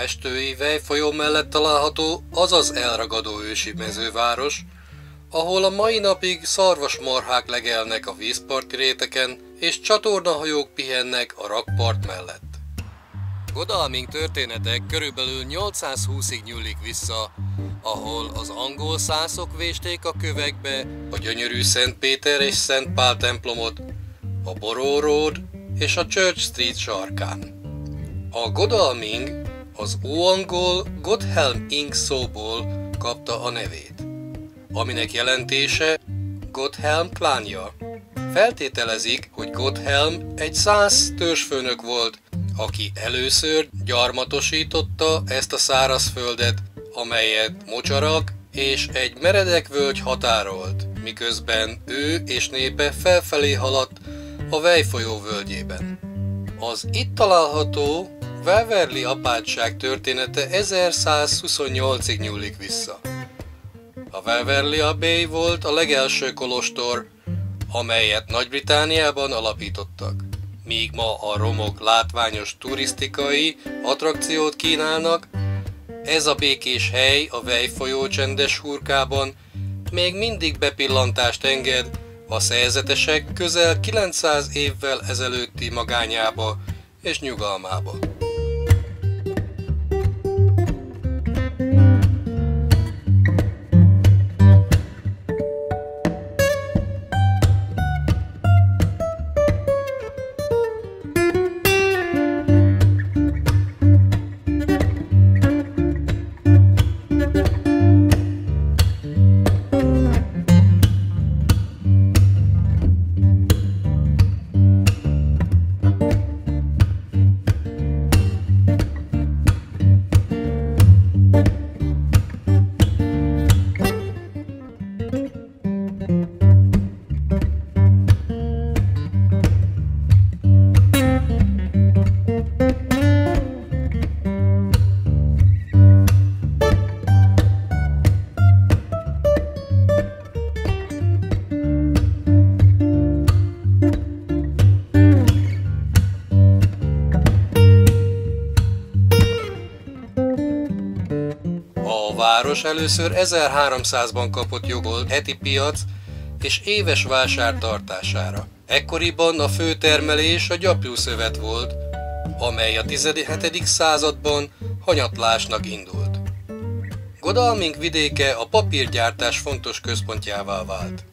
Pestői Vejfolyó mellett található az az elragadó ősi mezőváros, ahol a mai napig szarvasmarhák legelnek a vízparti réteken, és csatornahajók pihennek a rakpart mellett. Godalming története körülbelül 820-ig nyúlik vissza, ahol az angol szászok vésték a kövekbe a gyönyörű Szent Péter és Szent Pál templomot, a Borough Road és a Church Street sarkán. A Godalming az óangol Godhelm Ing szóból kapta a nevét, aminek jelentése Godhelm klánja. Feltételezik, hogy Godhelm egy szász törzsfőnök volt, aki először gyarmatosította ezt a szárazföldet, amelyet mocsarak és egy meredek völgy határolt, miközben ő és népe felfelé haladt a Vejfolyó völgyében. Az itt található Waverley apátság története 1128-ig nyúlik vissza. A Waverley Abbey volt a legelső kolostor, amelyet Nagy-Britanniában alapítottak. Míg ma a romok látványos turisztikai attrakciót kínálnak, ez a békés hely a Vejfolyó csendes hurkában még mindig bepillantást enged a szerzetesek közel 900 évvel ezelőtti magányába és nyugalmába. A város először 1300-ban kapott jogot heti piac és éves vásár tartására. Ekkoriban a fő termelés a gyapjúszövet volt, amely a 17. században hanyatlásnak indult. Godalming vidéke a papírgyártás fontos központjává vált.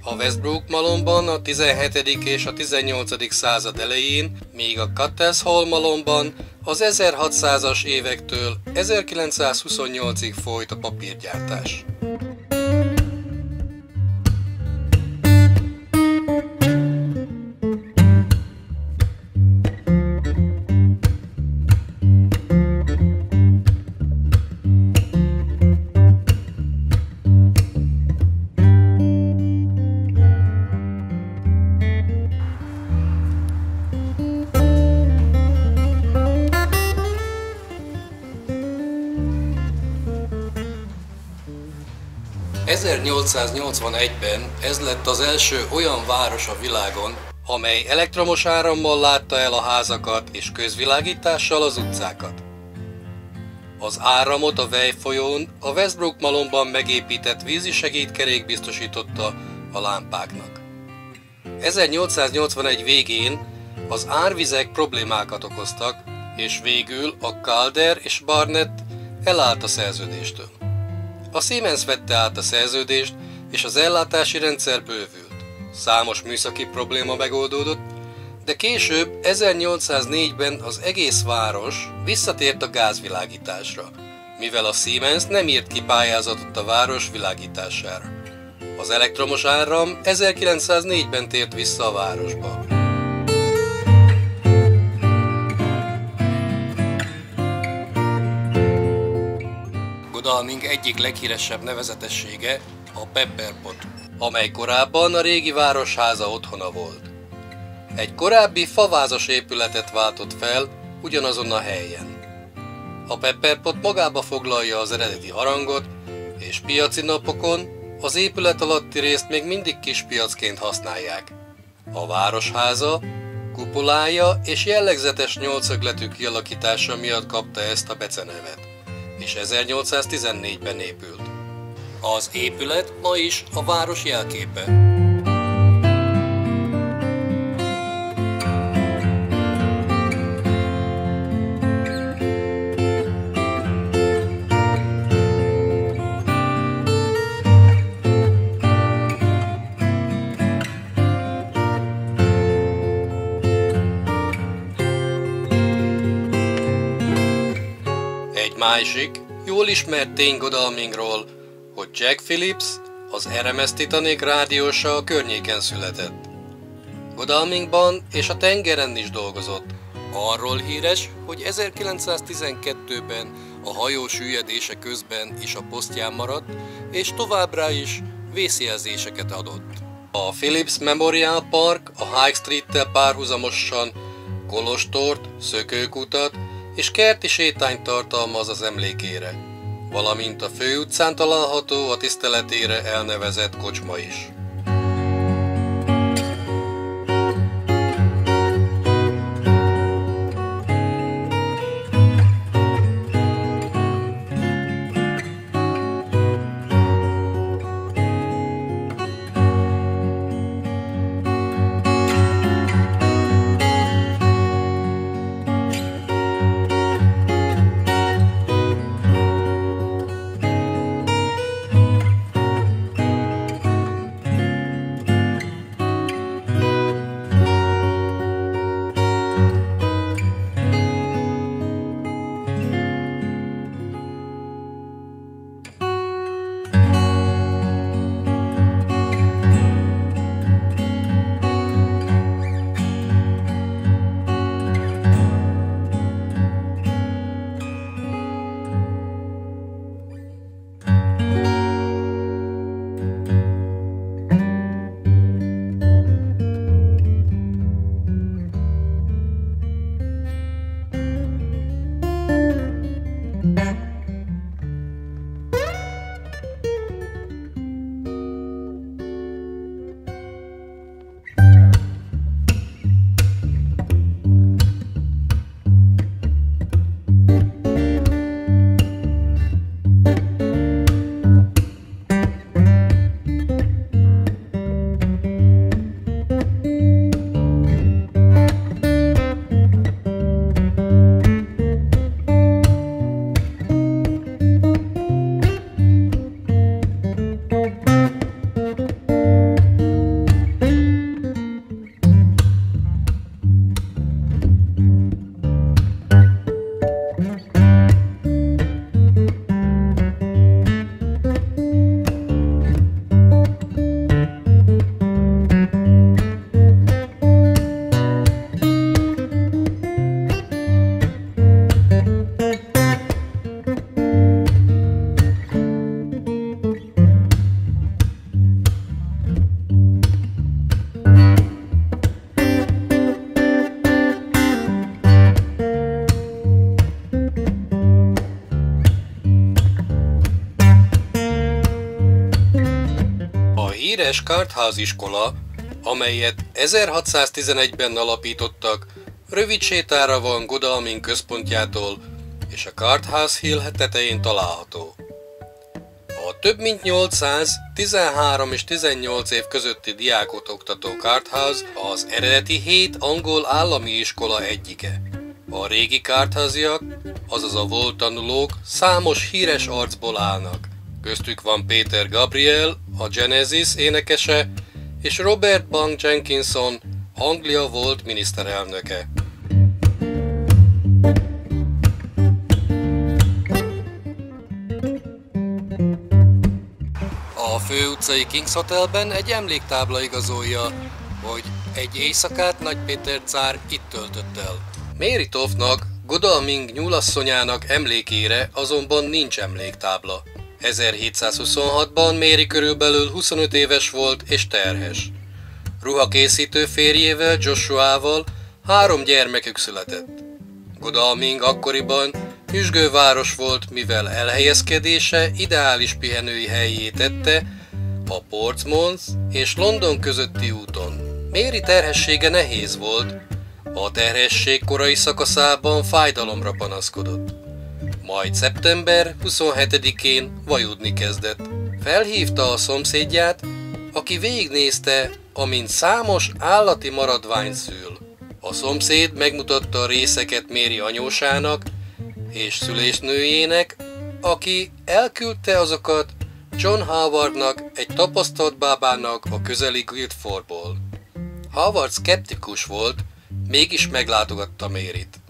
A Westbrook Malomban a 17. és a 18. század elején, míg a Cutters Hall Malomban az 1600-as évektől 1928-ig folyt a papírgyártás. ...1881-ben ez lett az első olyan város a világon, amely elektromos árammal látta el a házakat és közvilágítással az utcákat. Az áramot a Vejfolyón a Westbrook Malomban megépített vízi segédkerék biztosította a lámpáknak. 1881 végén az árvizek problémákat okoztak, és végül a Calder és Barnett elállt a szerződéstől. A Siemens vette át a szerződést, és az ellátási rendszer bővült. Számos műszaki probléma megoldódott, de később 1804-ben az egész város visszatért a gázvilágításra, mivel a Siemens nem írt ki pályázatot a város világítására. Az elektromos áram 1904-ben tért vissza a városba. Godalming egyik leghíresebb nevezetessége a Pepper Pot, amely korábban a régi városháza otthona volt. Egy korábbi favázas épületet váltott fel ugyanazon a helyen. A Pepper Pot magába foglalja az eredeti harangot, és piaci napokon az épület alatti részt még mindig kispiacként használják. A városháza Kupolája és jellegzetes nyolcszögletű kialakítása miatt kapta ezt a becenevet, és 1814-ben épült. Az épület ma is a város jelképe. Egy másik, jól ismert tény Godalmingról, hogy Jack Phillips, az RMS Titanic rádiósa a környéken született. Godalmingban és a tengeren is dolgozott. Arról híres, hogy 1912-ben a hajó süllyedése közben is a posztján maradt, és továbbra is vészjelzéseket adott. A Phillips Memorial Park a High Street-tel párhuzamosan kolostort, szökőkutat és kerti sétányt tartalmaz az emlékére, valamint a főutcán található a tiszteletére elnevezett kocsma is. híres Karthouse iskola, amelyet 1611-ben alapítottak, rövid sétára van Godalming központjától, és a Karthouse Hill tetején található. A több mint 800, 13 és 18 év közötti diákot oktató Karthouse az eredeti 7 angol állami iskola egyike. A régi Karthouse-iak, azaz a volt tanulók számos híres arcból állnak. Köztük van Peter Gabriel, a Genesis énekese, és Robert Bunk Jenkinson, Anglia volt miniszterelnöke. A főutcai King's Hotelben egy emléktábla igazolja, hogy egy éjszakát Nagy Péter cár itt töltött el. Mary Tophnak, Godalming nyúlasszonyának emlékére azonban nincs emléktábla. 1726-ban Mary körülbelül 25 éves volt és terhes. Ruhakészítő férjével, Joshuával 3 gyermekük született. Godalming akkoriban nyüzsgőváros volt, mivel elhelyezkedése ideális pihenői helyé tette a Portsmouth és London közötti úton. Mary terhessége nehéz volt, A terhesség korai szakaszában fájdalomra panaszkodott. Majd szeptember 27-én vajudni kezdett. Felhívta a szomszédját, aki végignézte, amint számos állati maradványt szül. A szomszéd megmutatta a részeket Mary anyósának és szülésznőjének, aki elküldte azokat John Howardnak, egy tapasztalt bábának a közeli Guildfordból. Howard szkeptikus volt, mégis meglátogatta Maryt.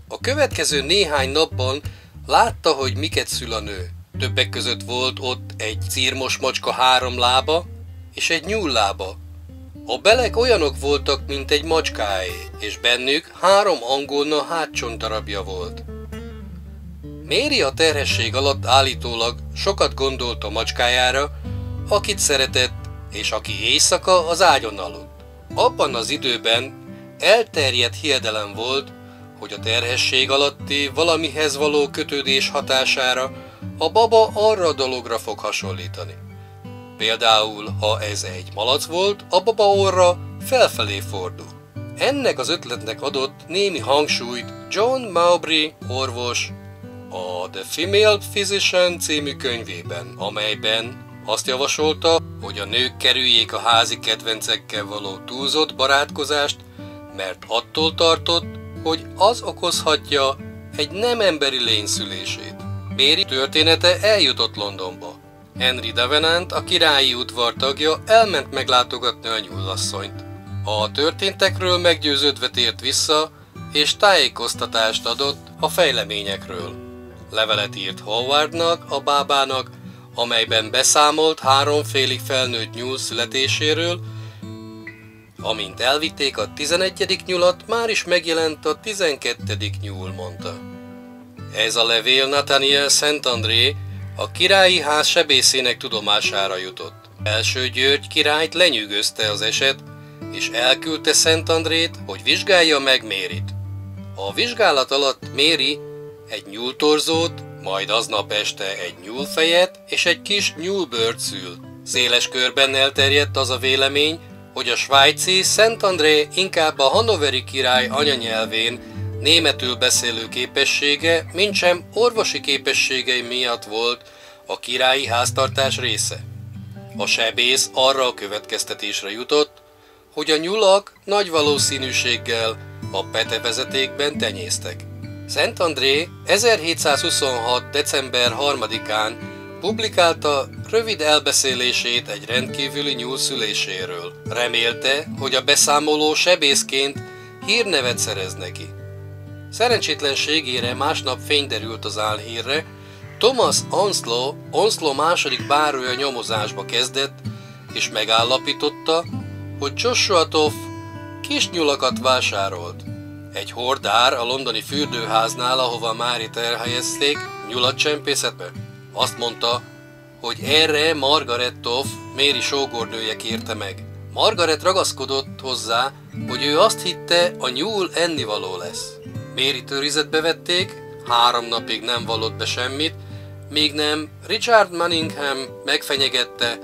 A következő néhány napban látta, hogy miket szül a nő. Többek között volt ott egy círmos macska 3 lába és egy nyúllába. A belek olyanok voltak, mint egy macskáé, és bennük 3 angolna hátcsontarabja volt. Mary a terhesség alatt állítólag sokat gondolt a macskájára, akit szeretett, és aki éjszaka az ágyon aludt. Abban az időben elterjedt hiedelem volt, hogy a terhesség alatti valamihez való kötődés hatására a baba arra a dologra fog hasonlítani. Például, ha ez egy malac volt, a baba orra felfelé fordul. Ennek az ötletnek adott némi hangsúlyt John Mowbray orvos a The Female Physician című könyvében, amelyben azt javasolta, hogy a nők kerüljék a házi kedvencekkel való túlzott barátkozást, mert attól tartott, hogy az okozhatja egy nem emberi lény szülését. Mary története eljutott Londonba. Henry Davenant, a királyi udvar tagja, elment meglátogatni a nyúlasszonyt. A történtekről meggyőződve tért vissza, és tájékoztatást adott a fejleményekről. Levelet írt Howardnak, a bábának, amelyben beszámolt 3 félig felnőtt nyúl születéséről. Amint elvitték a 11. nyulat, már is megjelent a 12. nyúl, mondta. Ez a levél Nathaniel Szent André, a királyi ház sebészének tudomására jutott. Első György királyt lenyűgözte az eset, és elküldte Szent Andrét, hogy vizsgálja meg Maryt. A vizsgálat alatt Mary egy nyúltorzót, majd aznap este egy nyúlfejet és egy kis nyúlbőrt szül. Széles körben elterjedt az a vélemény, hogy a svájci Szent André inkább a hannoveri király anyanyelvén németül beszélő képessége, mintsem orvosi képességei miatt volt a királyi háztartás része. A sebész arra a következtetésre jutott, hogy a nyulak nagy valószínűséggel a petevezetékben tenyésztek. Szent André 1726. december 3-án publikálta rövid elbeszélését egy rendkívüli nyúl szüléséről. Remélte, hogy a beszámoló sebészként hírnevet szerez neki. Szerencsétlenségére másnap fény derült az álhírre. Thomas Onslow második bárója nyomozásba kezdett, és megállapította, hogy Joshua Toff kis nyulakat vásárolt. Egy hordár a londoni fürdőháznál, ahova Maryt elhelyezték, nyulat csempészett be. Azt mondta, hogy erre Margaret Toff, Mary sógornője kérte meg. Margaret ragaszkodott hozzá, hogy ő azt hitte, a nyúl ennivaló lesz. Maryt őrizetbe vették, 3 napig nem vallott be semmit, míg nem Richard Manningham megfenyegette,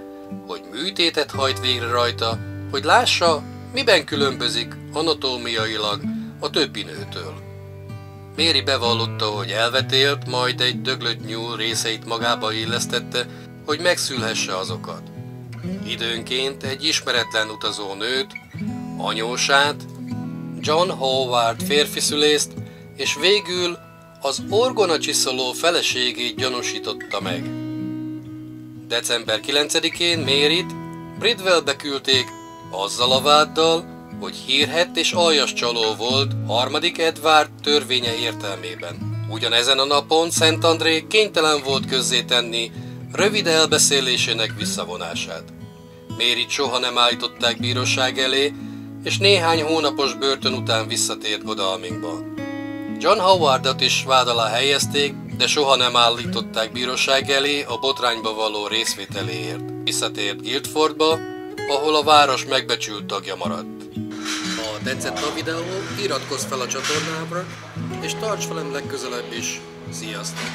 hogy műtétet hajt végre rajta, hogy lássa, miben különbözik anatómiailag a többi nőtől. Mary bevallotta, hogy elvetélt, majd egy döglött nyúl részeit magába illesztette, hogy megszülhesse azokat. Időnként egy ismeretlen utazó nőt, anyósát, John Howard férfiszülészt, és végül az orgonacsiszoló feleségét gyanúsította meg. December 9-én Maryt Bridwellbe küldték azzal a váddal, hogy hírhedt és aljas csaló volt 3. Edward törvénye értelmében. Ugyanezen a napon Szent André kénytelen volt közzétenni rövid elbeszélésének visszavonását. Maryt soha nem állították bíróság elé, és néhány hónapos börtön után visszatért Godalmingba. John Howardot is vád alá helyezték, de soha nem állították bíróság elé a botrányba való részvételéért. Visszatért Guildfordba, ahol a város megbecsült tagja maradt. Ha tetszett a videó, iratkozz fel a csatornámra, és tarts velem legközelebb is. Sziasztok!